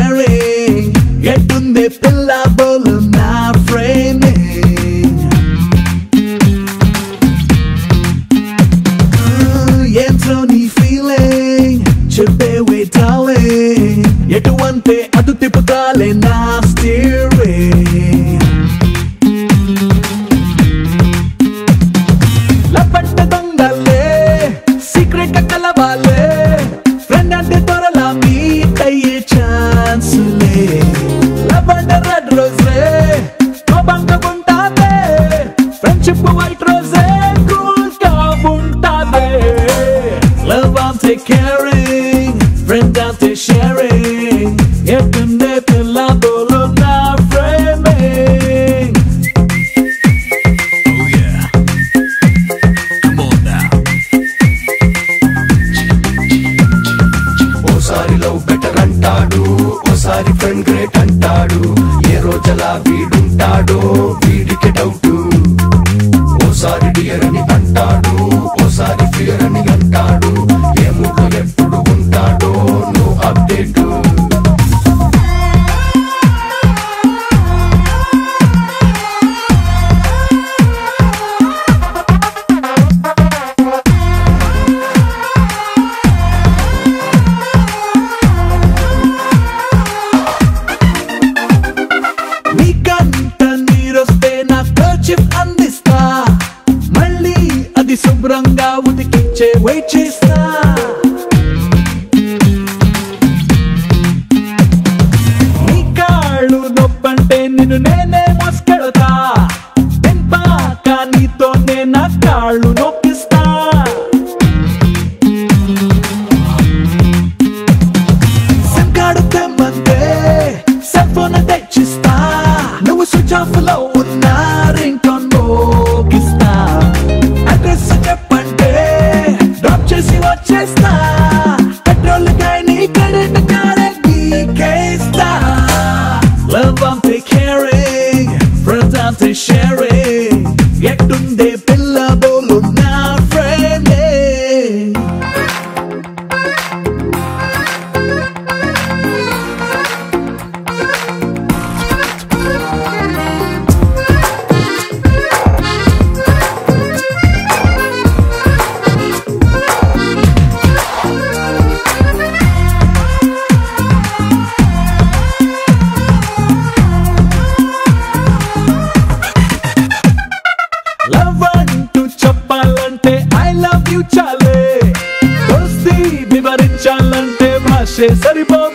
sharing. Gettunde pilla bolu na framing. Yentro nee feeling చెప్పేవే darling. ఎటువంటే అటు తిప్పుతాలే నా steering. లపట్ట దొంగలే secret గా కలవాలే. ఫ్రెండ్ అంటే త్వరలా మీట్ అయ్యే ఛాన్సులే. లవండర్ రెడ్ రోజే కోపంగా ఉంటాదే. ఫ్రెండ్షిప్ వైట్ రోజే కూల్ గా ఉంటాదే. లవ్ అంటే కేరింగ్, ఫ్రెండ్ అంటే షేరింగ్. ఎటుండే పిల్ల బోలు నా ఫ్రేమింగ్. ఓసారి లవ్ బెటర్ అంటాడు, ఓసారి ఫ్రెండ్ గ్రేట్ అంటాడు. ఏ రోజలా వీడుంటాడో వీడికి డౌట్. ఓసారి డియర్ అని అంటాడు, ఓసారి ఫియర్ అని అంటాడు. ఏ మూడ్లో ఎప్పుడు ఉంటాడో నో అప్డేట్. నీకంట నీరొస్తే నా కర్చీఫ్ అందిస్తా. మళ్ళీ అది శుభ్రంగా ఉతికించే వెయిట్ చేస్తా. నీ కాళ్ళు నొప్పంటే నిన్ను నేనే మోసుకెడతా. తెంపాక నీతోనే నా కాళ్ళు నొప్పిస్తా. సంకాడు తెమ్మంటే సెల్ ఫోన్ తెచ్చిస్తా. నువ్వు స్విచ్ ఆఫ్ లో ఉన్న రింగ్ టోన్ మోగిస్తా. అడ్రస్ చెప్పంటే డ్రాప్ చేసి వచ్చేస్తా. పెట్రోల్ కానీ కరెంట్ కారే గీకేస్తా. లవ్ అంటే కేరింగ్, ఫ్రెండ్స్ అంటే షేరింగ్. ఎట్టుండే పిల్ల బోలు నా ఫ్రెండింగ్. లవ్ అంటూ చెప్పాలంటే ఐ లవ్ యూ చాలే. దోస్తి వివరించాలంటే భాషే సరిపోదు.